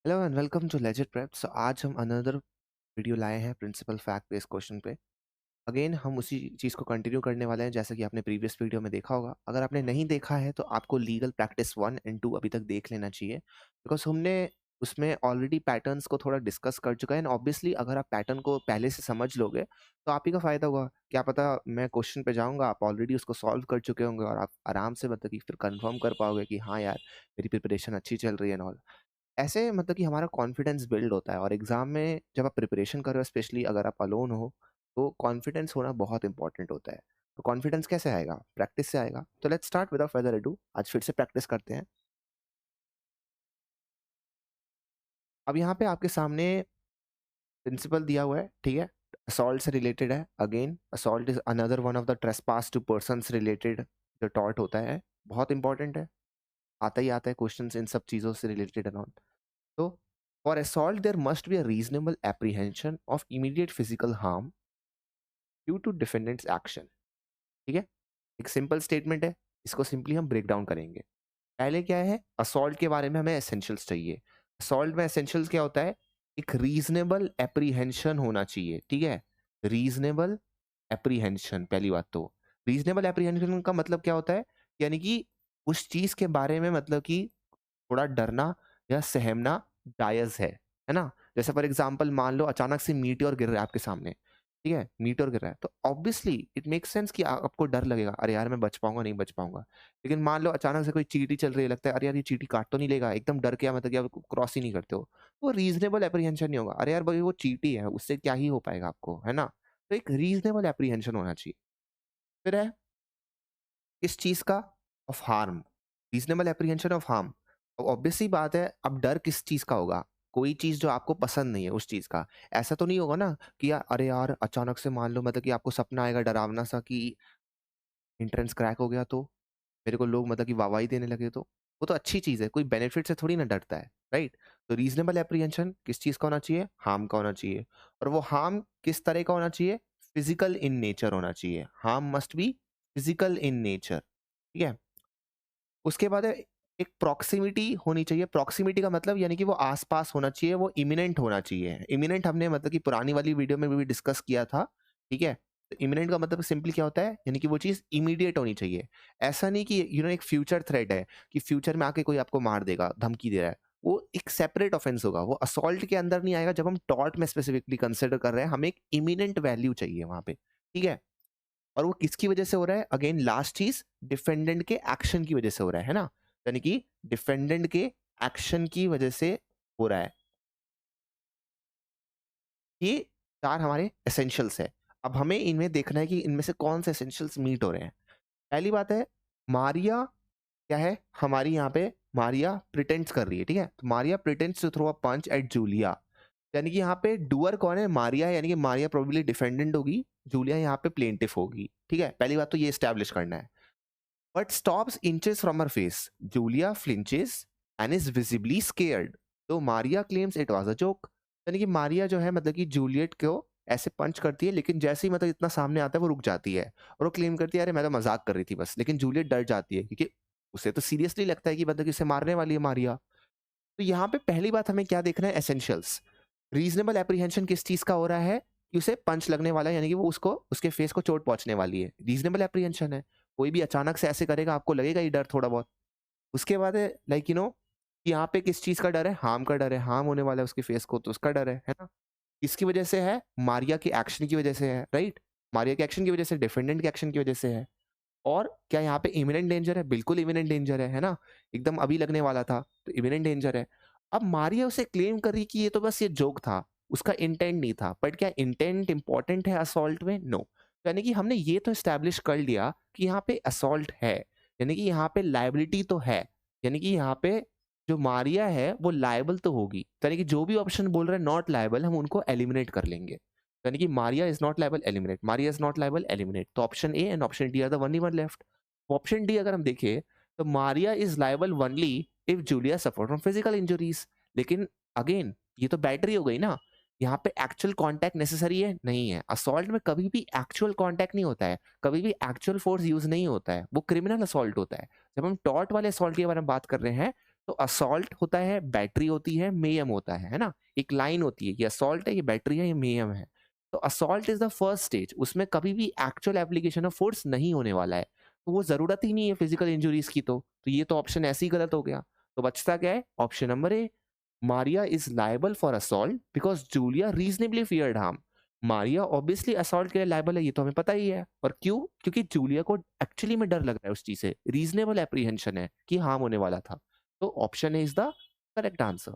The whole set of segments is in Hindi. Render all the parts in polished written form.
Hello and welcome to legend prep. So आज हम अनदर वीडियो लाए हैं प्रिंसिपल फैक्ट बेस्ड क्वेश्चन पे। अगेन हम उसी चीज़ को कंटिन्यू करने वाले हैं जैसा कि आपने प्रीवियस वीडियो में देखा होगा। अगर आपने नहीं देखा है तो आपको लीगल प्रैक्टिस 1 एंड 2 अभी तक देख लेना चाहिए, बिकॉज हमने उसमें ऑलरेडी पैटर्न्स को थोड़ा डिस्कस कर चुका है। एंड ऑब्वियसली अगर आप पैटर्न को पहले से समझ लोगे तो आप ही का फ़ायदा होगा। क्या पता मैं क्वेश्चन पे जाऊंगा, आप ऑलरेडी उसको सॉल्व कर चुके होंगे और आप आराम से मतलब कि फिर कंफर्म कर पाओगे कि हाँ यार, मेरी प्रिपरेशन अच्छी चल रही है एंड ऑल। ऐसे मतलब कि हमारा कॉन्फिडेंस बिल्ड होता है और एग्ज़ाम में जब आप प्रिपरेशन कर रहे हो, स्पेशली अगर आप अलोन हो, तो कॉन्फिडेंस होना बहुत इंपॉर्टेंट होता है। तो कॉन्फिडेंस कैसे आएगा? प्रैक्टिस से आएगा। तो let's start without further ado, आज फिर से प्रैक्टिस करते हैं। अब यहाँ पे आपके सामने प्रिंसिपल दिया हुआ है, ठीक है? असॉल्ट से रिलेटेड है। Again assault is another one of the trespass to persons related जो टॉट होता है, बहुत इंपॉर्टेंट है। आता ही आता है क्वेश्चंस इन सब चीज़ों से रिलेटेड एंड ऑल। तो for assault there must be a reasonable apprehension of immediate physical harm due to defendant's action. ठीक है, एक सिंपल स्टेटमेंट है, इसको सिंपली हम ब्रेक डाउन करेंगे। पहले क्या है, असॉल्ट के बारे में हमें एसेंशियल्स चाहिए। असॉल्ट में एसेंशियल्स क्या होता है? एक रीजनेबल एप्रीहेंशन होना चाहिए। ठीक है, रीजनेबल एप्रीहेंशन। पहली बात तो रीजनेबल एप्रीहेंशन का मतलब क्या होता है, यानी कि उस चीज के बारे में मतलब कि थोड़ा डरना या सहमना जायज़ है ना? जैसे फॉर एग्ज़ाम्पल मान लो अचानक से मीटियोर गिर रहा है आपके सामने, ठीक है? मीटियोर गिर रहा है, तो ऑब्वियसली इट मेक्स सेंस कि आपको डर लगेगा, अरे यार मैं बच पाऊँगा, नहीं बच पाऊँगा। लेकिन मान लो अचानक से कोई चींटी चल रही है, लगता है अरे यार ये चींटी काट तो नहीं लेगा, एकदम डर के मतलब कि आप क्रॉस ही नहीं करते हो। वो रीज़नेबल एप्रीहेंशन नहीं होगा, अरे यार भाई वो चींटी है, उससे क्या ही हो पाएगा आपको, है ना? तो एक रीज़नेबल एप्रीहेंशन होना चाहिए। फिर है किस चीज़ का? Of harm, reasonable apprehension of harm. अब ऑब्वियस सी बात है, अब डर किस चीज़ का होगा? कोई चीज़ जो आपको पसंद नहीं है उस चीज़ का। ऐसा तो नहीं होगा ना कि अरे यार अचानक से मान लो मतलब कि आपको सपना आएगा डरावना सा कि एंट्रेंस क्रैक हो गया तो? मेरे को लोग मतलब कि वाहवाही देने लगे तो? वो तो अच्छी चीज़ है, कोई बेनिफिट से थोड़ी ना डरता है, राइट? तो रीज़नेबल एप्रीहेंशन किस चीज़ का होना चाहिए? हार्म का होना चाहिए। और वो हार्म किस तरह का होना चाहिए? फिज़िकल इन नेचर होना चाहिए। Harm must be physical in nature, ठीक है? उसके बाद है एक प्रॉक्सिमिटी होनी चाहिए। प्रॉक्सिमिटी का मतलब यानी कि वो आस-पास होना चाहिए, वो इमिनेंट होना चाहिए। इमिनेंट हमने मतलब कि पुरानी वाली वीडियो में भी डिस्कस किया था, ठीक है? तो इमिनेंट का मतलब सिंपली क्या होता है? यानी कि वो चीज़ इमीडिएट होनी चाहिए। ऐसा नहीं कि एक फ्यूचर थ्रेट है कि फ्यूचर में आके कोई आपको मार देगा, धमकी दे रहा है। वो एक सेपरेट ऑफेंस होगा, वो असॉल्ट के अंदर नहीं आएगा। जब हम टॉर्ट में स्पेसिफिकली कंसिडर कर रहे हैं, हमें एक इमिनेंट वैल्यू चाहिए वहाँ पे, ठीक है? और वो किसकी वजह से हो रहा है? अगेन लास्ट चीज, डिफेंडेंट के एक्शन की वजह से हो रहा है ना? यानी कि डिफेंडेंट के एक्शन की वजह से हो रहा है। ये चार हमारे एसेंशियल्स है। अब हमें इनमें देखना है कि इनमें से कौन से एसेंशियल्स मीट हो रहे हैं। पहली बात है, मारिया क्या है हमारी यहाँ पे? मारिया प्रिटेंड्स कर रही है, ठीक है? तो Maria pretends to throw a punch at Julia. यानी कि यहाँ पे डूअर कौन है? मारिया है, यानी कि मारिया प्रोबेबली डिफेंडेंट होगी, जूलिया यहाँ पे प्लेंटिफ होगी, ठीक है? पहली बात तो ये एस्टैब्लिश करना है। But stops inches from her face. Julia flinches and is visibly scared. तो Maria claims it was a joke. यानी कि मारिया जो है मतलब कि जूलियट को ऐसे पंच करती है, लेकिन जैसे ही मतलब इतना सामने आता है वो रुक जाती है और वो क्लेम करती है अरे मैं तो मजाक कर रही थी बस। लेकिन जूलियट डर जाती है क्योंकि उसे तो सीरियसली लगता है कि मतलब कि इसे मारने वाली है मारिया। तो यहाँ पे पहली बात हमें क्या देखना है? एसेंशियल्स। रीजनेबल एप्रीहेंशन किस चीज का हो रहा है? कि उसे पंच लगने वाला है, यानी कि वो उसको उसके फेस को चोट पहुंचने वाली है, रीजनेबल एप्रीहेंशन है। कोई भी अचानक से ऐसे करेगा, आपको लगेगा ही डर थोड़ा बहुत। उसके बाद है लाइक यहाँ पे किस चीज का डर है? हार्म का डर है, हार्म होने वाला है उसके फेस को, तो उसका डर है ना? किसकी वजह से है? मारिया के एक्शन की वजह से है, राइट? मारिया के एक्शन की वजह से, डिफेंडेंट के एक्शन की वजह से है। और क्या यहाँ पे इमिनेंट डेंजर है? बिल्कुल इमिनेंट डेंजर है ना? एकदम अभी लगने वाला था, तो इमिनेंट डेंजर है। अब मारिया उसे क्लेम कर रही कि ये तो बस ये जोक था, उसका इंटेंट नहीं था। बट क्या इंटेंट इंपॉर्टेंट है असॉल्ट में? नो। यानी कि हमने ये तो एस्टैब्लिश कर लिया कि यहाँ पे असॉल्ट है, यानी कि यहाँ पे लाइबिलिटी तो है, यानी कि यहाँ पे जो मारिया है वो लायबल तो होगी। तो यानी कि जो भी ऑप्शन बोल रहे हैं नॉट लायबल, हम उनको एलिमिनेट कर लेंगे। यानी कि Maria is not liable, eliminate. Maria is not liable, eliminate. तो option A and option D are the only one left. Option D अगर हम देखें तो Maria is liable only if Julia suffer from physical injuries. लेकिन अगेन ये तो बैटरी हो गई ना, यहाँ पे एक्चुअल कांटेक्ट नेसेसरी है? नहीं है। असॉल्ट में कभी भी एक्चुअल कांटेक्ट नहीं होता है, कभी भी एक्चुअल फोर्स यूज नहीं होता है, वो क्रिमिनल असॉल्ट होता है। जब हम टॉर्ट वाले असॉल्ट के बारे में बात कर रहे हैं तो असॉल्ट होता है, बैटरी होती है, मेयम होता है ना? एक लाइन होती है, ये असॉल्ट है, ये बैटरी है, ये मेयम है। तो assault is the first stage, उसमें कभी भी एक्चुअल एप्लीकेशन ऑफ फोर्स नहीं होने वाला है। तो वो ज़रूरत ही नहीं है फिजिकल इंजुरीज़ की तो ये तो ऑप्शन ऐसे ही गलत हो गया। तो बचता क्या है? Option number A, Maria is liable for assault because Julia reasonably feared harm. Maria obviously assault के लिए लायबल है, ये तो हमें पता ही है। और क्यों? क्योंकि जूलिया को एक्चुअली में डर लग रहा है उस चीज़ से, रीज़नेबल एप्रीहेंशन है कि हार्म होने वाला था। तो option A is the correct answer.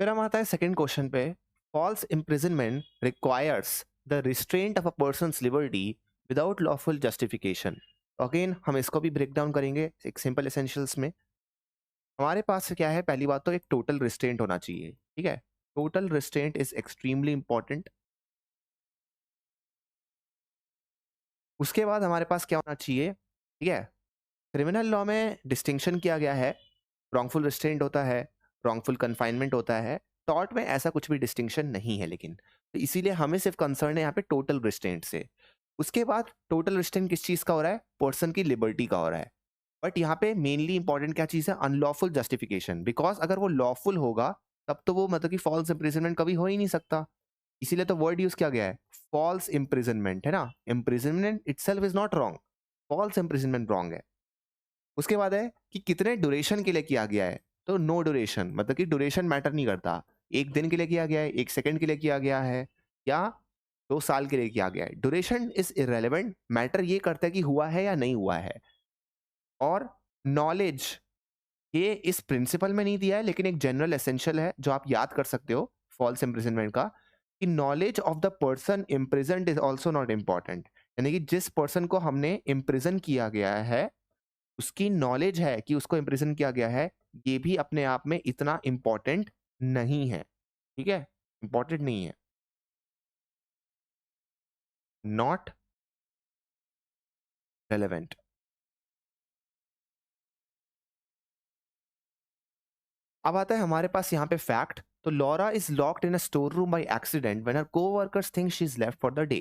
फिर हम आता है सेकंड क्वेश्चन पे। False imprisonment requires the restraint of a person's liberty without lawful justification. Again हम इसको भी ब्रेक डाउन करेंगे एक सिंपल एसेंशियल्स में। हमारे पास क्या है, पहली बात तो एक टोटल रिस्ट्रेंट होना चाहिए, ठीक है? Total restraint is extremely important. उसके बाद हमारे पास क्या होना चाहिए, ठीक है? क्रिमिनल लॉ में डिस्टिंक्शन किया गया है, रॉन्गफुल रिस्ट्रेंट होता है, रॉन्गफुल कन्फाइनमेंट होता है। टॉर्ट में ऐसा कुछ भी डिस्टिंक्शन नहीं है, लेकिन तो इसीलिए हमें सिर्फ कंसर्न है यहाँ पे टोटल रिस्ट्रेंट से। उसके बाद टोटल रिस्ट्रेंट किस चीज़ का हो रहा है? पर्सन की लिबर्टी का हो रहा है। बट यहाँ पे मेनली इंपॉर्टेंट क्या चीज़ है? Unlawful justification. बिकॉज अगर वो लॉफुल होगा तब तो वो मतलब कि फॉल्स इम्प्रिजनमेंट कभी हो ही नहीं सकता। इसीलिए तो वर्ड यूज किया गया है, फॉल्स इम्प्रिजनमेंट, है ना? Imprisonment itself is not wrong, false imprisonment wrong है। उसके बाद है कि कितने ड्यूरेशन के लिए किया गया है। तो नो ड्यूरेशन, मतलब कि ड्यूरेशन मैटर नहीं करता। एक दिन के लिए किया गया है, एक सेकंड के लिए किया गया है, या 2 साल के लिए किया गया है, ड्यूरेशन इज इरेलीवेंट। मैटर ये करता है कि हुआ है या नहीं हुआ है। और नॉलेज, ये इस प्रिंसिपल में नहीं दिया है, लेकिन एक जनरल एसेंशियल है जो आप याद कर सकते हो फॉल्स इम्प्रिजनमेंट का, कि knowledge of the person imprisoned is also not important. यानी कि जिस पर्सन को हमने इम्प्रिजन किया गया है उसकी नॉलेज है कि उसको इम्प्रिजन किया गया है, ये भी अपने आप में इतना इम्पोर्टेंट नहीं है, ठीक है? इम्पोर्टेंट नहीं है, नॉट रेलेवेंट। अब आता है हमारे पास यहाँ पे फैक्ट। तो Laura is locked in a store room by accident when her coworkers think she is left for the day.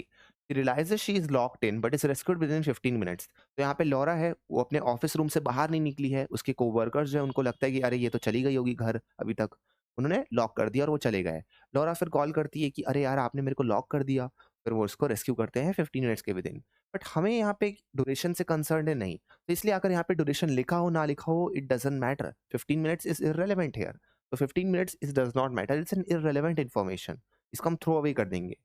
She realises she is locked in but is rescued within 15 minutes. तो यहाँ पे लॉरा है, वो अपने ऑफिस रूम से बाहर नहीं निकली है। उसके कोवर्कर्स जो है उनको लगता है कि अरे ये तो चली गई होगी घर अभी तक, उन्होंने लॉक कर दिया और वो चले गए। लॉरा फिर कॉल करती है कि अरे यार आपने मेरे को लॉक कर दिया। फिर वो उसको रेस्क्यू करते हैं 15 मिनट्स के विद इन। बट हमें यहाँ पे ड्यूरेशन से कंसर्न है नहीं, तो इसलिए अगर यहाँ पे ड्यूरेशन लिखा हो ना लिखा हो it doesn't matter. 15 minutes is irrelevant here. तो 15 minutes is does not matter, it's an irrelevant information. इसको हम थ्रो अवे कर देंगे।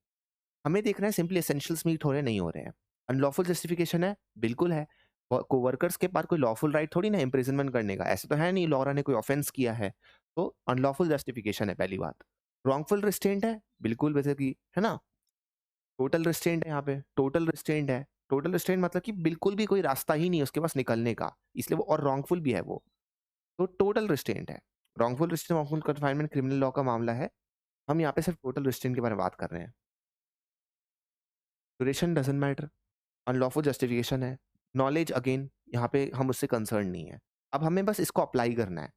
हमें देखना है सिंपली एसेंशियल्स मीट हो रहे हैं नहीं हो रहे हैं। अनलॉफुल जस्टिफिकेशन है, बिल्कुल है। कोवर्कर्स के पास कोई लॉफुल राइट थोड़ी ना इम्प्रिजनमेंट करने का, ऐसे तो है नहीं लॉरा ने कोई ऑफेंस किया है। तो अनलॉफुल जस्टिफिकेशन है पहली बात। रॉन्गफुल रिस्ट्रेंट है, बिल्कुल वैसे कि है ना। टोटल रिस्ट्रेंट है, यहाँ पे टोटल रिस्ट्रेंट है। टोटल रिस्ट्रेंट मतलब कि बिल्कुल भी कोई रास्ता ही नहीं है उसके पास निकलने का, इसलिए वो और रॉन्गफुल भी है वो। तो टोटल रिस्ट्रेंट है। Wrongful restraint, wrongful confinement criminal law का मामला है। हम यहाँ पे सिर्फ टोटल रिस्ट्रेंट के बारे में बात कर रहे हैं। Duration doesn't matter, unlawful justification है। नॉलेज अगेन यहाँ पे हम उससे कंसर्न नहीं है। अब हमें बस इसको अप्लाई करना है।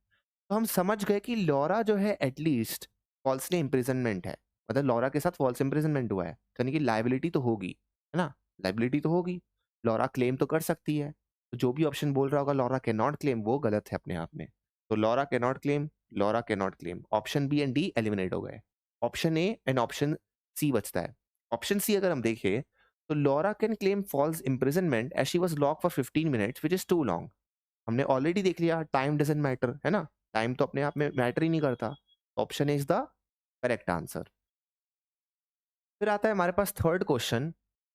तो हम समझ गए कि लॉरा जो है एटलीस्ट फॉल्सली इम्प्रिजनमेंट है, मतलब लॉरा के साथ फॉल्स इम्प्रिजनमेंट हुआ है, तो यानी कि लाइबिलिटी तो होगी, है ना? लाइबिलिटी तो होगी। लॉरा क्लेम तो कर सकती है। तो जो भी ऑप्शन बोल रहा होगा लॉरा कैन नॉट क्लेम, वो गलत है अपने आप में। तो Laura can not claim, Laura can not claim, option B and D eliminate हो गए। Option A and option C बचता है। ऑप्शन सी अगर हम देखें तो Laura can claim false imprisonment as she was lock for 15 minutes which is too long. हमने ऑलरेडी देख लिया टाइम डजंट मैटर, है ना? टाइम तो अपने आप में मैटर ही नहीं करता। Option is the correct answer. फिर आता है हमारे पास थर्ड क्वेश्चन,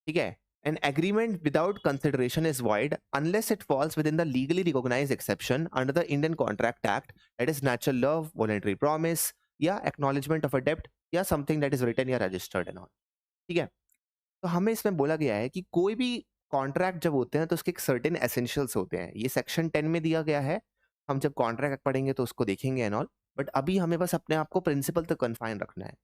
ठीक है? An agreement without consideration is void unless it falls within the legally recognized exception under the Indian Contract Act, that is natural love, voluntary promise, या acknowledgement of a debt, या something that is written या registered and all, ठीक है? तो हमें इसमें बोला गया है कि कोई भी कॉन्ट्रैक्ट जब होते हैं तो उसके एक सर्टेन एसेंशियल्स होते हैं। ये सेक्शन 10 में दिया गया है। हम जब कॉन्ट्रैक्ट पढ़ेंगे तो उसको देखेंगे एंड ऑल। बट अभी हमें बस अपने आप को प्रिंसिपल तक कन्फाइन रखना है।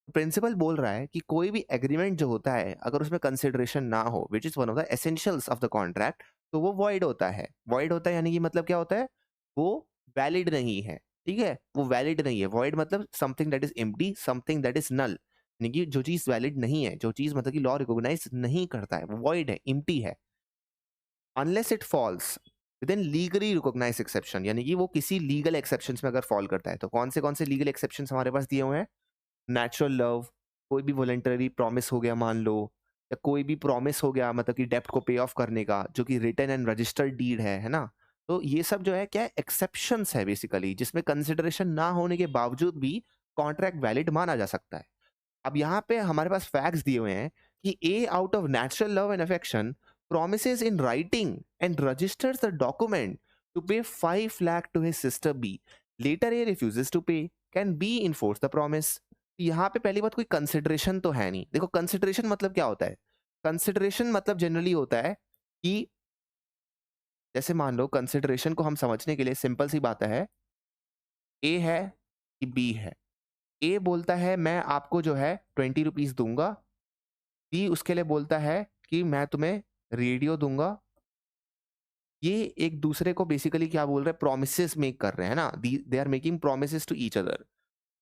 प्रिंसिपल बोल रहा है कि कोई भी एग्रीमेंट जो होता है अगर उसमें कंसिडरेशन ना हो, which is one of the essentials of the contract, तो वो वॉइड होता है। वॉइड होता है यानी कि मतलब क्या होता है? वो वैलिड नहीं है, ठीक है? वो वैलिड नहीं है। वॉइड मतलब something that is empty, something that is null. यानी कि जो चीज वैलिड नहीं है, जो चीज मतलब कि लॉ रिकॉग्नाइज नहीं करता है, वो वॉइड है, एम्प्टी है। Unless it falls, within legally recognised exception, यानी कि वो किसी लीगल एक्सेप्शंस में अगर फॉल करता है। तो कौन से लीगल एक्सेप्शंस हमारे पास दिए हुए हैं? नेचुरल लव, कोई भी वॉलंटरी प्रॉमिस हो गया मान लो, या कोई भी प्रॉमिस हो गया मतलब कि डेप्ट को पे ऑफ करने का, जो कि रिटन एंड रजिस्टर्ड डीड है ना? तो ये सब जो है क्या है? एक्सेप्शंस है बेसिकली, जिसमें कंसिडरेशन ना होने के बावजूद भी कॉन्ट्रैक्ट वैलिड माना जा सकता है। अब यहाँ पे हमारे पास फैक्ट्स दिए हुए हैं कि a out of natural love and affection promises in writing and registers the document to pay 5 lakh to his sister B. Later A refuses to pay. Can B enforce the promise? यहाँ पे पहली बात कोई कंसिडरेशन तो है नहीं। देखो कंसिडरेशन मतलब क्या होता है? कंसिडरेशन मतलब जनरली होता है कि जैसे मान लो कंसिडरेशन को हम समझने के लिए सिंपल सी बात है, ए है कि बी है। ए बोलता है मैं आपको जो है 20 रुपीज दूंगा, बी उसके लिए बोलता है कि मैं तुम्हें रेडियो दूंगा। ये एक दूसरे को बेसिकली क्या बोल रहे हैं? प्रोमिसेस मेक कर रहे हैं ना, they are making promises to each other.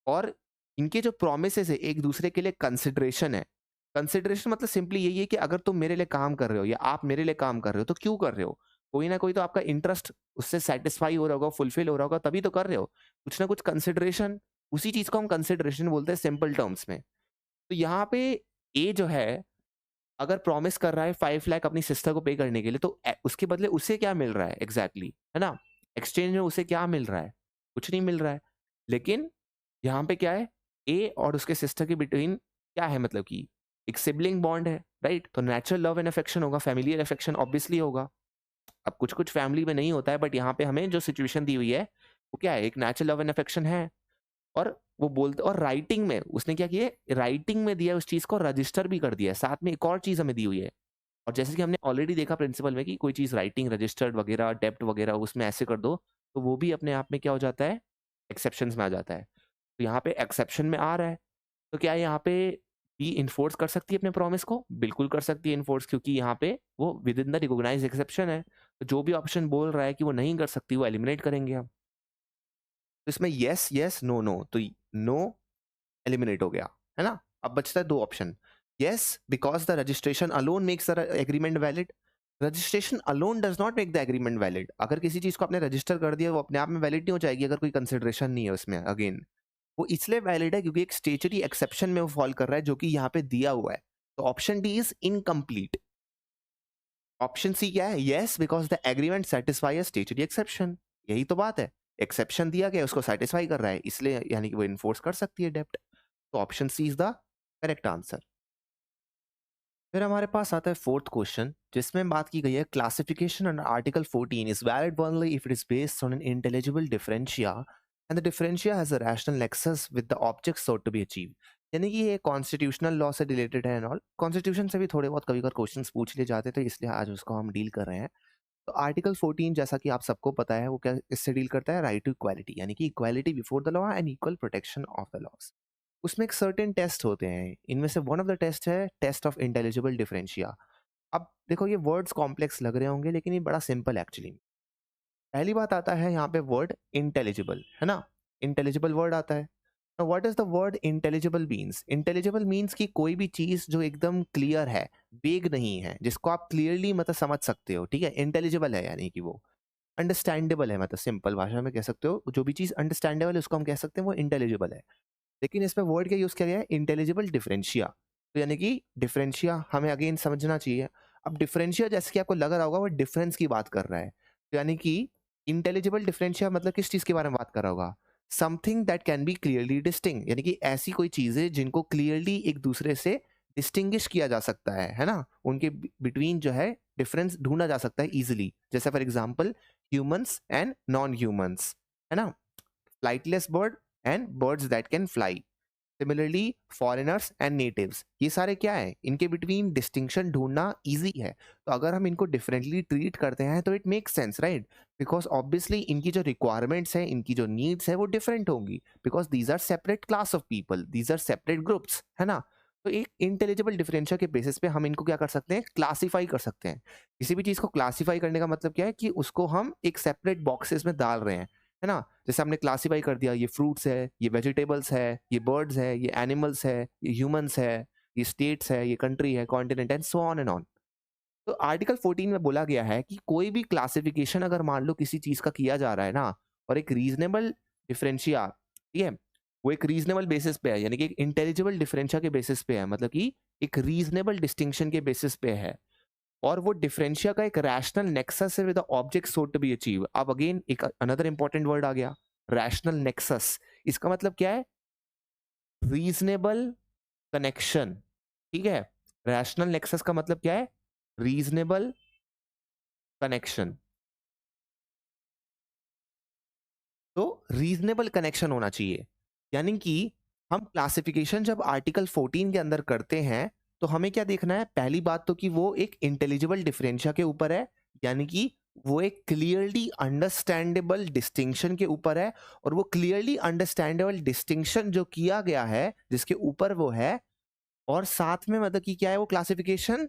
और इनके जो प्रोमिसेस है एक दूसरे के लिए कंसिडरेशन है। कंसिडरेशन मतलब सिंपली यही है कि अगर तुम मेरे लिए काम कर रहे हो या आप मेरे लिए काम कर रहे हो तो क्यों कर रहे हो? कोई ना कोई तो आपका इंटरेस्ट उससे सेटिस्फाई हो रहा होगा, फुलफिल हो रहा होगा, तभी तो कर रहे हो। कुछ ना कुछ कंसिडरेशन, उसी चीज को हम कंसिडरेशन बोलते हैं सिंपल टर्म्स में। तो यहाँ पे ए जो है अगर प्रॉमिस कर रहा है 5 लाख अपनी सिस्टर को पे करने के लिए, तो उसके बदले उसे क्या मिल रहा है एग्जैक्टली, है ना? एक्सचेंज में उसे क्या मिल रहा है? कुछ नहीं मिल रहा है। लेकिन यहाँ पे क्या है? ए और उसके सिस्टर के बिटवीन क्या है? मतलब कि एक सिबलिंग बॉन्ड है, राइट? तो नेचुरल लव एंड अफेक्शन होगा, फैमिलियर अफेक्शन ऑब्वियसली होगा। अब कुछ कुछ फैमिली में नहीं होता है, बट यहाँ पे हमें जो सिचुएशन दी हुई है वो क्या है? एक नेचुरल लव एंड अफेक्शन है। और वो बोलते, और राइटिंग में उसने क्या किया? राइटिंग में दिया, उस चीज को रजिस्टर भी कर दिया है। साथ में एक और चीज हमें दी हुई है। और जैसे कि हमने ऑलरेडी देखा प्रिंसिपल में कि कोई चीज राइटिंग, रजिस्टर्ड वगैरह, डेप्ट वगैरह उसमें ऐसे कर दो तो वो भी अपने आप में क्या हो जाता है? एक्सेप्शंस में आ जाता है। तो यहाँ पे एक्सेप्शन में आ रहा है, तो क्या यहाँ पे बी इन्फोर्स कर सकती है अपने प्रॉमिस को? बिल्कुल कर सकती है इन्फोर्स, क्योंकि यहाँ पे वो within the recognised exception है। तो जो भी ऑप्शन बोल रहा है कि वो नहीं कर सकती, वो एलिमिनेट करेंगे हम। तो इसमें यस यस नो नो, तो नो एलिमिनेट हो गया, है ना? अब बचता है दो option. Yes because the registration alone makes the agreement valid. Registration alone does not make the agreement valid. अगर किसी चीज को आपने रजिस्टर कर दिया वो अपने आप में वैलिड नहीं हो जाएगी अगर कोई कंसिडरेशन नहीं है उसमें। अगेन वो इसलिए वैलिड है क्योंकि एक स्टेचुरी एक्सेप्शन में वो फॉल कर रहा है जो कि यहाँ पे दिया हुआ है। तो option D is incomplete. Option C क्या है? Yes because the agreement satisfy statutory exception. यही तो बात है, एक्सेप्शन दिया गया उसको सेटिस्फाई कर रहा है, इसलिए यानी कि वो इन्फोर्स कर सकती है डेप्ट। तो option C is the correct answer. फिर हमारे पास आता है फोर्थ क्वेश्चन, जिसमें बात की गई है classification under article 14 is valid only if it is based on an intelligible differentia and the differentia has a rational nexus with the object sought to be achieve. यानी कि ये कॉन्स्टिट्यूशनल लॉ से रिलेटेड है एंड ऑल। कॉन्स्टिट्यूशन से भी थोड़े बहुत कभी कभी क्वेश्चंस पूछ लिए जाते थे, इसलिए आज उसको हम डील कर रहे हैं। तो आर्टिकल 14 जैसा कि आप सबको पता है वो क्या इससे डील करता है? राइट टू इक्वालिटी, यानी कि equality before the law and equal protection of the laws. उसमें एक सर्टेन टेस्ट होते हैं, इनमें से वन ऑफ द टेस्ट है टेस्ट ऑफ इंटेलिजिबल डिफरेंशिया। अब देखो ये वर्ड्स कॉम्प्लेक्स लग रहे होंगे लेकिन ये बड़ा सिंपल है एक्चुअली। पहली बात आता है यहाँ पे वर्ड इंटेलिजिबल, है ना? इंटेलिजिबल वर्ड आता है। What is the word intelligible means? Intelligible means कि कोई भी चीज जो एकदम क्लियर है, वेग नहीं है, जिसको आप क्लियरली मतलब समझ सकते हो, ठीक है? इंटेलिजिबल है यानी कि वो अंडरस्टैंडेबल है, मतलब सिंपल भाषा में कह सकते हो जो भी चीज अंडरस्टैंडेबल है उसको हम कह सकते हैं वो इंटेलिजिबल है। लेकिन इसमें वर्ड क्या यूज किया गया है? Intelligible differentia. तो यानी कि डिफरेंशिया हमें अगेन समझना चाहिए। अब डिफरेंशिया जैसे कि आपको लग रहा होगा वो डिफरेंस की बात कर रहा है, तो यानी कि इंटेलिजिबल डिफरेंशिया मतलब किस चीज के बारे में बात कर रहा होगा? Something that can be clearly distinguished, यानी कि ऐसी कोई चीजें जिनको क्लियरली एक दूसरे से डिस्टिंग्विश किया जा सकता है ना? उनके बिटवीन जो है डिफरेंस ढूंढा जा सकता है इजिली। जैसे for example humans and non humans, है ना? Flightless bird and birds that can fly. Similarly foreigners and natives, ये सारे क्या है? इनके बिटवीन डिस्टिंक्शन ढूंढना इजी है। तो अगर हम इनको डिफरेंटली ट्रीट करते हैं तो it makes sense, right? Because obviously इनकी जो रिक्वायरमेंट्स है, इनकी जो नीड्स है वो डिफरेंट होंगी, because these are separate class of people, these are separate groups, है ना? तो एक इंटेलिजिबल डिफरेंशिया के बेसिस पे हम इनको क्या कर सकते हैं? क्लासीफाई कर सकते हैं। किसी भी चीज को क्लासीफाई करने का मतलब क्या है? कि उसको हम एक सेपरेट बॉक्सेस में डाल रहे हैं, है ना? जैसे हमने क्लासीफाई कर दिया, ये फ्रूट्स है, ये वेजिटेबल्स है, ये बर्ड्स है, ये एनिमल्स है, ये ह्यूमंस है, ये स्टेट्स है, ये कंट्री है, continent and so on and on. तो आर्टिकल 14 में बोला गया है कि कोई भी क्लासिफिकेशन अगर मान लो किसी चीज का किया जा रहा है ना, और एक रीजनेबल डिफरेंशिया, ठीक है, वो एक रीजनेबल बेसिस पे है, यानी कि एक इंटेलिजिबल डिफरेंशिया के बेसिस पे है, मतलब कि एक रीजनेबल डिस्टिंक्शन के बेसिस पे है, और वो डिफरेंशिया का एक रैशनल नेक्सस है with the object sought to be achieve. अब अगेन एक अनदर इंपॉर्टेंट वर्ड आ गया, रैशनल नेक्सस। इसका मतलब क्या है? रीजनेबल कनेक्शन, ठीक है। रैशनल नेक्सस का मतलब क्या है? Reasonable connection. तो रीजनेबल कनेक्शन होना चाहिए, यानी कि हम क्लासिफिकेशन जब आर्टिकल 14 के अंदर करते हैं तो हमें क्या देखना है? पहली बात तो कि वो एक इंटेलिजिबल डिफरेंशिया के ऊपर है, यानी कि वो एक क्लियरली अंडरस्टैंडेबल डिस्टिंक्शन के ऊपर है, और वो क्लियरली अंडरस्टैंडेबल डिस्टिंक्शन जो किया गया है जिसके ऊपर वो है, और साथ में मतलब कि क्या है वो क्लासिफिकेशन?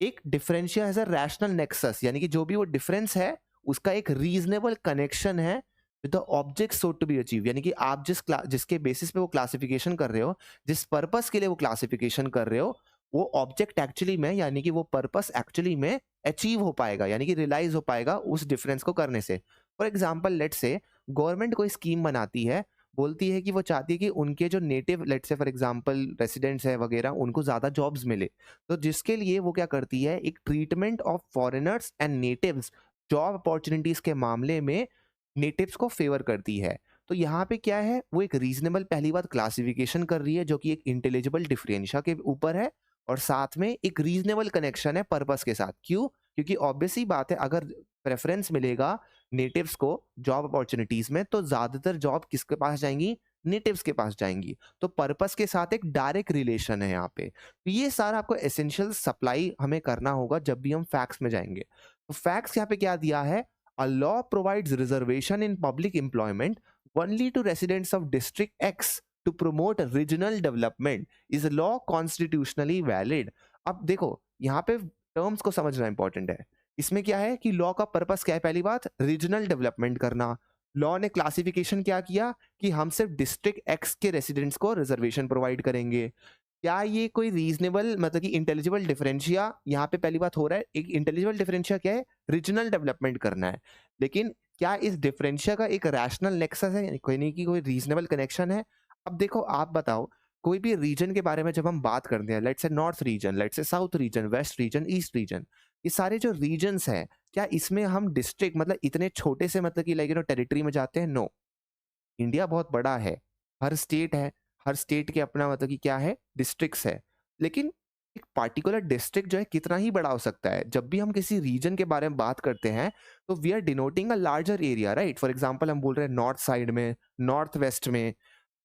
एक differentia as a rational nexus, यानी कि जो भी वो डिफरेंस है उसका एक रीजनेबल कनेक्शन है with the object sought to be achieve, यानी कि आप जिसके बेसिस पे वो क्लासिफिकेशन कर रहे हो, जिस पर्पस के लिए वो क्लासिफिकेशन कर रहे हो, वो ऑब्जेक्ट एक्चुअली में, यानी कि वो पर्पस एक्चुअली में अचीव हो पाएगा, यानी कि रियलाइज हो पाएगा उस डिफरेंस को करने से। फॉर एग्जाम्पल लेट से गवर्नमेंट कोई स्कीम बनाती है, बोलती है कि वो चाहती है कि उनके जो नेटिव लेट से फॉर एग्जाम्पल रेसिडेंट्स है वगैरह, उनको ज्यादा जॉब्स मिले, तो जिसके लिए वो क्या करती है, एक treatment of foreigners and natives job opportunities के मामले में नेटिव्स को फेवर करती है। तो यहाँ पे क्या है, वो एक रीजनेबल पहली बात क्लासिफिकेशन कर रही है जो कि एक इंटेलिजिबल डिफरेंशिया के ऊपर है, और साथ में एक रीजनेबल कनेक्शन है पर्पस के साथ। क्यों? क्योंकि ऑब्वियस ही बात है, अगर प्रेफरेंस मिलेगा नेटिव्स को जॉब अपॉर्चुनिटीज में तो ज्यादातर जॉब किसके पास जाएंगी? नेटिव्स के पास जाएंगी। तो पर्पस के साथ एक डायरेक्ट रिलेशन है यहाँ पे। तो ये सारा आपको एसेंशियल सप्लाई हमें करना होगा जब भी हम फैक्ट्स में जाएंगे। तो फैक्ट्स यहाँ पे क्या दिया है? A law provides reservation in public employment only to residents of district X to promote regional development is law constitutionally valid. अब देखो यहाँ पे टर्म्स को समझना इंपॉर्टेंट है। इसमें क्या है कि लॉ का पर्पस क्या है? पहली बात रीजनल डेवलपमेंट करना। लॉ ने क्लासिफिकेशन क्या किया कि हम सिर्फ डिस्ट्रिक्ट एक्स के रेसिडेंट्स को रिजर्वेशन प्रोवाइड करेंगे। क्या ये कोई रीजनेबल मतलब कि इंटेलिजिबल डिफरेंशिया यहाँ पे पहली बात हो रहा है? एक इंटेलिजिबल डिफरेंशिया क्या है? रीजनल डेवलपमेंट करना है। लेकिन क्या इस डिफरेंशिया का एक रैशनल नेक्सस है, कोई नहीं कि कोई रीजनेबल कनेक्शन है? अब देखो आप बताओ, कोई भी रीजन के बारे में जब हम बात करते हैं, let's say north region, let's say south region, west region, east region, ये सारे जो रीजन्स हैं, क्या इसमें हम डिस्ट्रिक्ट मतलब इतने छोटे से मतलब कि लाइक टेरिटरी में जाते हैं? नो। इंडिया बहुत बड़ा है, हर स्टेट है, हर स्टेट के अपना मतलब कि क्या है? डिस्ट्रिक्ट्स है। लेकिन एक पार्टिकुलर डिस्ट्रिक्ट जो है कितना ही बड़ा हो सकता है? जब भी हम किसी रीजन के बारे में बात करते हैं तो we are denoting a larger area, right? For example हम बोल रहे हैं नॉर्थ साइड में, नॉर्थ वेस्ट में,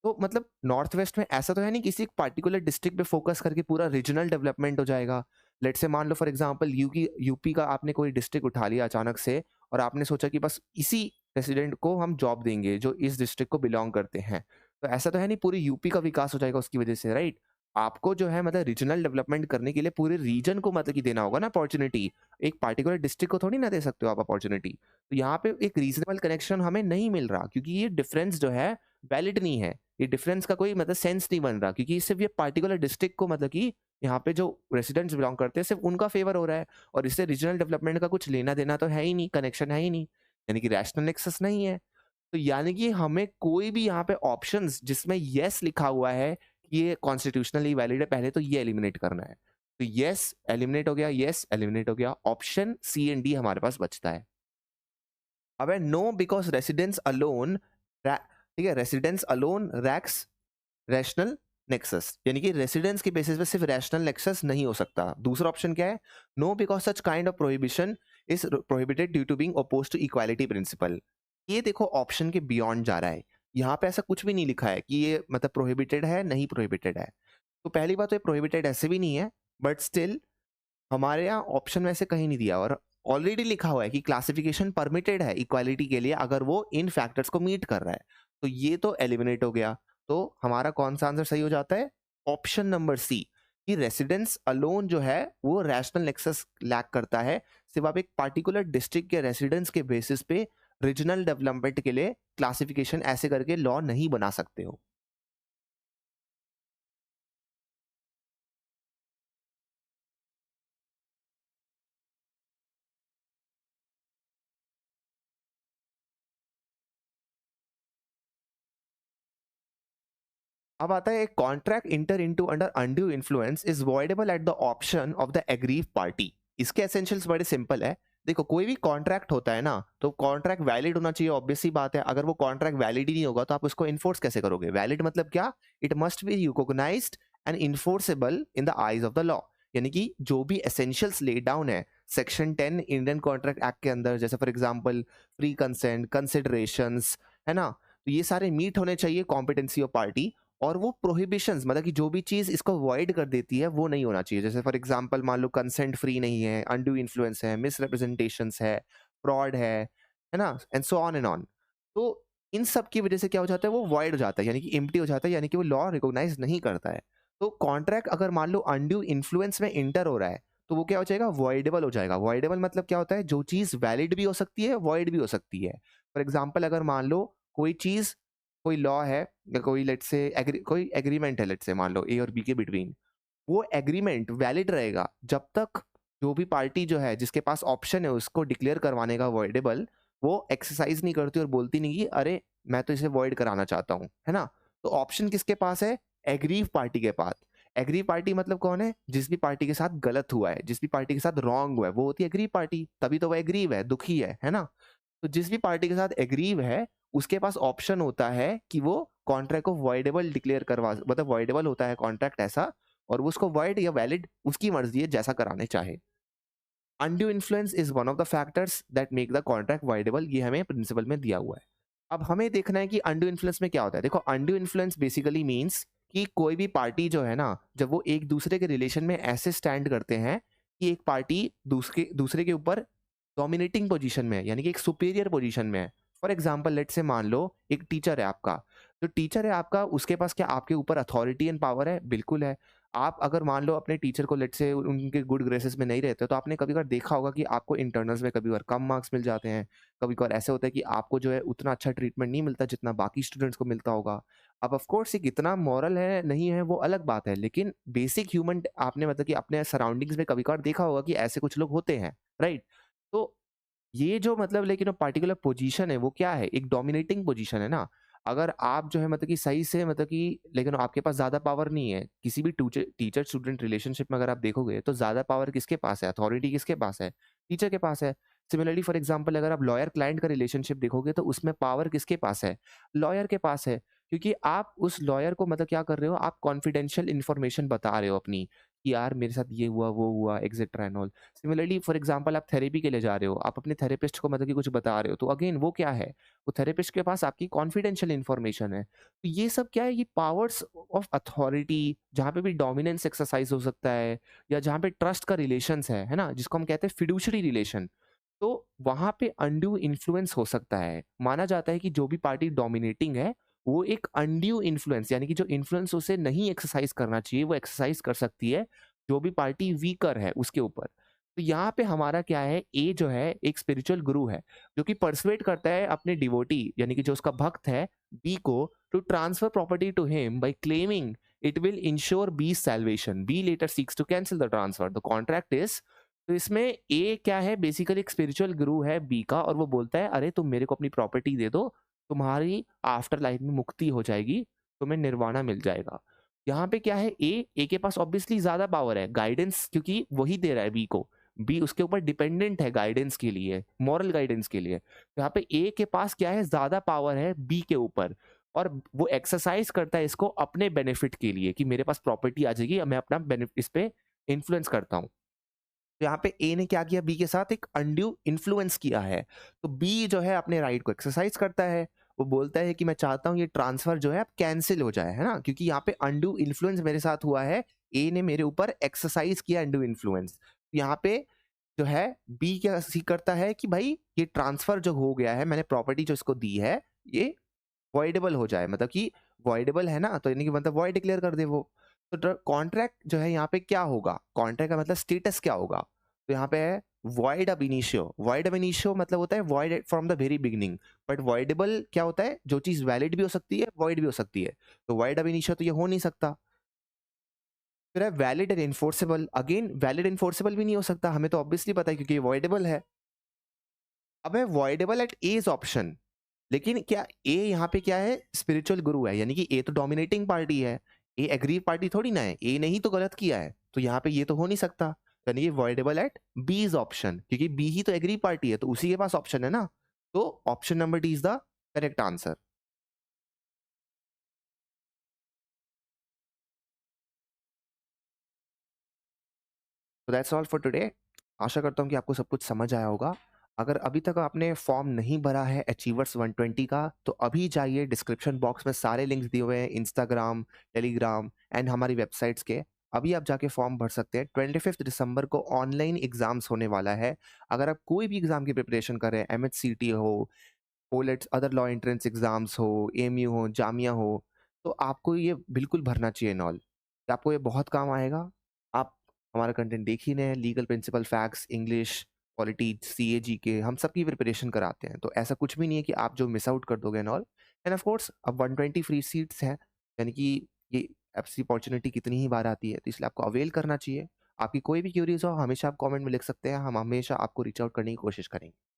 तो मतलब नॉर्थ वेस्ट में ऐसा तो है नहीं किसी एक पार्टिकुलर डिस्ट्रिक्ट पे फोकस करके पूरा रीजनल डेवलपमेंट हो जाएगा। लेट से मान लो फॉर एग्जांपल यूपी का आपने कोई डिस्ट्रिक्ट उठा लिया अचानक से, और आपने सोचा कि बस इसी रेसिडेंट को हम जॉब देंगे जो इस डिस्ट्रिक्ट को बिलोंग करते हैं। तो ऐसा तो है नहीं पूरी यूपी का विकास हो जाएगा उसकी वजह से, राइट? आपको जो है मतलब रीजनल डेवलपमेंट करने के लिए पूरे रीजन को मतलब कि देना होगा ना अपॉर्चुनिटी। एक पार्टिकुलर डिस्ट्रिक्ट को थोड़ी ना दे सकते हो आप अपॉर्चुनिटी। तो यहाँ पे एक रीजनेबल कनेक्शन हमें नहीं मिल रहा, क्योंकि ये डिफरेंस जो है वैलिड नहीं है। ये डिफरेंस का कोई मतलब सेंस नहीं बन रहा, क्योंकि सिर्फ ये पार्टिकुलर डिस्ट्रिक्ट को मतलब कि यहाँ पे जो रेसिडेंट्स बिलोंग करते हैं सिर्फ उनका फेवर हो रहा है, और इससे रीजनल डेवलपमेंट का कुछ लेना देना तो है ही नहीं, कनेक्शन है ही नहीं, यानी कि रैशनल नेक्सस नहीं है। तो यानी कि हमें कोई भी यहाँ पे ऑप्शंस जिसमें यस लिखा हुआ है कि ये कॉन्स्टिट्यूशनली वैलिड है, पहले तो ये एलिमिनेट करना है। तो यस एलिमिनेट हो गया, यस एलिमिनेट हो गया, ऑप्शन सी एंड डी हमारे पास बचता है। अब है नो बिकॉज रेसिडेंस अलोन, ठीक है, residence alone lacks rational nexus, यानी कि रेसिडेंस के बेसिस पे सिर्फ रैशनल नेक्सस नहीं हो सकता। दूसरा ऑप्शन क्या है? No because such kind of prohibition is prohibited due to being opposed to equality principle. ये देखो ऑप्शन के बियॉन्ड जा रहा है। यहाँ पे ऐसा कुछ भी नहीं लिखा है कि ये मतलब प्रोहिबिटेड है, नहीं प्रोहिबिटेड है। तो पहली बात तो ये प्रोहिबिटेड ऐसे भी नहीं है, बट स्टिल हमारे यहाँ ऑप्शन में से कहीं नहीं दिया, और ऑलरेडी लिखा हुआ है कि क्लासिफिकेशन परमिटेड है इक्वालिटी के लिए अगर वो इन फैक्टर्स को मीट कर रहा है। तो ये तो एलिमिनेट हो गया। तो हमारा कौन सा आंसर सही हो जाता है? ऑप्शन नंबर सी, कि रेसिडेंस अलोन जो है वो रैशनल नेक्सस लैक करता है। सिर्फ आप एक पार्टिकुलर डिस्ट्रिक्ट के रेसिडेंस के बेसिस पे रीजनल डेवलपमेंट के लिए क्लासिफिकेशन ऐसे करके लॉ नहीं बना सकते हो। अब आता है contract inter into under undue influence is voidable at the option of the aggrieve party. इसके एसेंशियल्स बड़े सिंपल है। देखो कोई भी कॉन्ट्रैक्ट होता है ना, तो कॉन्ट्रैक्ट वैलिड होना चाहिए, ऑब्वियस सी बात है। अगर वो कॉन्ट्रैक्ट वैलिड ही नहीं होगा तो आप उसको इन्फोर्स कैसे करोगे? वैलिड मतलब क्या? It must be recognised and enforceable in the eyes of the law. यानी कि जो भी एसेंशियल्स लेड डाउन है सेक्शन 10 इंडियन कॉन्ट्रैक्ट एक्ट के अंदर, जैसे for example free consent, considerations, है ना, तो ये सारे मीट होने चाहिए कॉम्पिटेंसी ऑफ पार्टी। और वो प्रोहिबिशंस, मतलब कि जो भी चीज इसको अवॉइड कर देती है वो नहीं होना चाहिए। जैसे फॉर एग्जांपल मान लो कंसेंट फ्री नहीं है, अनड्यू इन्फ्लुएंस है, मिसरिप्रेजेंटेशंस है, फ्रॉड है ना, and so on and on. तो इन सब की वजह से क्या हो जाता है, वो वॉइड हो जाता है, यानी कि एम्प्टी हो जाता है, यानी कि वो लॉ रिकॉग्नाइज नहीं करता है। तो कॉन्ट्रैक्ट अगर मान लो अनड्यू इन्फ्लुएंस में इंटर हो रहा है तो वो क्या हो जाएगा? वॉइडेबल हो जाएगा। वॉइडेबल मतलब क्या होता है? जो चीज वैलिड भी हो सकती है, वॉइड भी हो सकती है। फॉर एग्जाम्पल अगर मान लो कोई चीज, कोई लॉ है या कोई लेट्स से कोई एग्रीमेंट है, लेट्स से मान लो ए और बी के बिटवीन, वो एग्रीमेंट वैलिड रहेगा जब तक जो भी पार्टी जो है जिसके पास ऑप्शन है उसको डिक्लेयर करवाने का वॉइडेबल, वो एक्सरसाइज नहीं करती और बोलती नहीं कि अरे मैं तो इसे वॉइड कराना चाहता हूँ, है ना। तो ऑप्शन किसके पास है? एग्रीव पार्टी के पास। एग्रीव पार्टी मतलब कौन है? जिस भी पार्टी के साथ गलत हुआ है, जिस भी पार्टी के साथ रॉन्ग हुआ है, वो होती है एग्रीव पार्टी, तभी तो वो एग्रीव है, दुखी है ना। तो जिस भी पार्टी के साथ एग्रीव है उसके पास ऑप्शन होता है कि वो कॉन्ट्रैक्ट को वॉइडेबल डिक्लेयर करवा, मतलब वॉइडेबल होता है कॉन्ट्रैक्ट ऐसा, और वो उसको वॉइड या वैलिड उसकी मर्जी है जैसा कराने चाहे। Undue influence is one of the factors that make the contract voidable, ये हमें प्रिंसिपल में दिया हुआ है। अब हमें देखना है कि अनड्यू इन्फ्लुएंस में क्या होता है। देखो अनड्यू इन्फ्लुएंस बेसिकली मीन्स कि कोई भी पार्टी जो है ना, जब वो एक दूसरे के रिलेशन में ऐसे स्टैंड करते हैं कि एक पार्टी दूसरे दूसरे के ऊपर डोमिनेटिंग पोजीशन में है, यानी कि एक सुपीरियर पोजीशन में है। फॉर एग्जांपल लेट से मान लो एक टीचर है आपका, जो टीचर है आपका उसके पास क्या आपके ऊपर अथॉरिटी एंड पावर है? बिल्कुल है। आप अगर मान लो अपने टीचर को लेट से उनके गुड ग्रेसेस में नहीं रहते, तो आपने कभी कभार देखा होगा कि आपको इंटरनल्स में कभी कभार कम मार्क्स मिल जाते हैं, कभी कभार ऐसे होता है कि आपको जो है उतना अच्छा ट्रीटमेंट नहीं मिलता जितना बाकी स्टूडेंट्स को मिलता होगा। अब ऑफ कोर्स ये कितना मॉरल है नहीं है वो अलग बात है, लेकिन बेसिक ह्यूमन आपने मतलब कि अपने सराउंडिंग्स में कभी कभार देखा होगा कि ऐसे कुछ लोग होते हैं, राइट। तो ये जो मतलब लेकिन पार्टिकुलर पोजीशन है वो क्या है? एक डोमिनेटिंग पोजीशन है ना। अगर आप जो है मतलब कि सही से मतलब कि, लेकिन आपके पास ज्यादा पावर नहीं है किसी भी टीचर स्टूडेंट रिलेशनशिप में, अगर आप देखोगे तो ज्यादा पावर किसके पास है? अथॉरिटी किसके पास है? टीचर के पास है। सिमिलरली फॉर एग्जांपल अगर आप लॉयर क्लाइंट का रिलेशनशिप देखोगे तो उसमें पावर किसके पास है? लॉयर के पास है। क्योंकि आप उस लॉयर को मतलब क्या कर रहे हो? आप कॉन्फिडेंशियल इन्फॉर्मेशन बता रहे हो अपनी, कि यार मेरे साथ ये हुआ वो हुआ etcetera and all. Similarly for example आप थेरेपी के लिए जा रहे हो, आप अपने थेरेपिस्ट को मतलब कि कुछ बता रहे हो, तो अगेन वो क्या है? वो थेरेपिस्ट के पास आपकी कॉन्फिडेंशियल इन्फॉर्मेशन है। तो ये सब क्या है? ये पावर्स ऑफ अथॉरिटी, जहाँ पे भी डोमिनेंस एक्सरसाइज हो सकता है, या जहाँ पे ट्रस्ट का रिलेशंस है ना, जिसको हम कहते हैं फिड्यूशरी रिलेशन, तो वहां पे अनड्यू इन्फ्लुएंस हो सकता है। माना जाता है कि जो भी पार्टी डोमिनेटिंग है वो एक अनड्यू इन्फ्लुएंस, यानी कि जो इन्फ्लुएंस उसे नहीं एक्सरसाइज करना चाहिए वो एक्सरसाइज कर सकती है जो भी पार्टी वीकर है उसके ऊपर। तो यहाँ पे हमारा क्या है? ए जो है एक स्पिरिचुअल गुरु है जो कि परसुएट करता है अपने डिवोटी, यानी कि जो उसका भक्त है बी को, to transfer property to him by claiming it will ensure B salvation. B later seeks to cancel the transfer, the contract is. तो इसमें ए क्या है? बेसिकली एक स्पिरिचुअल गुरु है बी का, और वो बोलता है अरे तुम मेरे को अपनी प्रॉपर्टी दे दो, तुम्हारी आफ्टर लाइफ में मुक्ति हो जाएगी, तुम्हें निर्वाणा मिल जाएगा। यहाँ पे क्या है? ए के पास ऑब्वियसली ज्यादा पावर है, गाइडेंस, क्योंकि वही दे रहा है बी को। बी उसके ऊपर डिपेंडेंट है गाइडेंस के लिए, मॉरल गाइडेंस के लिए। तो यहाँ पे ए के पास क्या है? ज्यादा पावर है बी के ऊपर, और वो एक्सरसाइज करता है इसको अपने बेनिफिट के लिए, कि मेरे पास प्रॉपर्टी आ जाएगी, मैं अपना बेनिफिट इस पे इन्फ्लुएंस करता हूँ। तो यहाँ पे ए ने क्या किया? बी के साथ एक अनड्यू इन्फ्लुएंस किया है। तो बी जो है अपने राइट को एक्सरसाइज करता है, वो बोलता है कि मैं चाहता हूँ ये ट्रांसफर जो है अब कैंसिल हो जाए, है ना, क्योंकि यहाँ पे अनड्यू इन्फ्लुएंस मेरे साथ हुआ है, ए ने मेरे ऊपर एक्सरसाइज किया अनड्यू इन्फ्लुएंस। यहाँ पे जो है बी क्या सी करता है कि भाई ये ट्रांसफर जो हो गया है, मैंने प्रॉपर्टी जो इसको दी है ये वॉइडेबल हो जाए, मतलब कि वॉइडेबल है ना, तो यानी कि मतलब वॉइड डिक्लेयर कर दे वो। तो कॉन्ट्रैक्ट जो है यहाँ पे क्या होगा? कॉन्ट्रैक्ट का मतलब स्टेटस क्या होगा? तो यहाँ पे है वॉइड अब इनिशियो। वॉइड अब इनिशियो मतलब होता है void from the very beginning. But voidable क्या होता है? जो चीज वैलिड भी हो सकती है, वॉइड भी हो सकती है। तो वॉइड अब इनिशियो तो ये हो नहीं सकता। फिर है valid and enforceable. Again valid enforceable भी नहीं हो सकता, हमें तो ऑब्वियसली पता है क्योंकि ये वॉइडेबल है। अब है वॉइडेबल एट एज ऑप्शन। लेकिन क्या ए यहाँ पे क्या है, स्पिरिचुअल गुरु है, यानी कि ए तो डोमिनेटिंग पार्टी है, ए एग्री पार्टी थोड़ी ना है, ए ने ही तो गलत किया है, तो यहाँ पे ये तो हो नहीं सकता, यानी ये voidable at B is option, क्योंकि बी ही तो एग्री पार्टी है, तो उसी के पास ऑप्शन है ना, तो option number D is the correct answer. तो दैट्स ऑल फॉर टुडे। आशा करता हूँ कि आपको सब कुछ समझ आया होगा। अगर अभी तक आपने फॉर्म नहीं भरा है अचीवर्स 120 का, तो अभी जाइए, डिस्क्रिप्शन बॉक्स में सारे लिंक्स दिए हुए हैं, इंस्टाग्राम, टेलीग्राम एंड हमारी वेबसाइट्स के। अभी आप जाके फॉर्म भर सकते हैं। 25 दिसंबर को ऑनलाइन एग्जाम्स होने वाला है। अगर आप कोई भी एग्जाम की प्रिपरेशन कर रहे हैं, एमएचसीटी हो, ओलेट्स, अदर लॉ एंट्रेंस एग्जाम्स हो, एएमयू हो, जामिया हो, तो आपको ये बिल्कुल भरना चाहिए नॉल। आपको ये बहुत काम आएगा। आप हमारा कंटेंट देख ही रहे हैं, legal principal, facts, English, polity, CA, GK, हम सबकी प्रिपरेशन कराते हैं, तो ऐसा कुछ भी नहीं है कि आप जो मिस आउट कर दोगे and all. End of course अब 120 फ्री सीट्स हैं, यानी कि ये ऐसी अपॉर्चुनिटी कितनी ही बार आती है, तो इसलिए आपको अवेल करना चाहिए। आपकी कोई भी क्यूरीज हो, हमेशा आप कमेंट में लिख सकते हैं, हम हमेशा आपको रीच आउट करने की कोशिश करेंगे।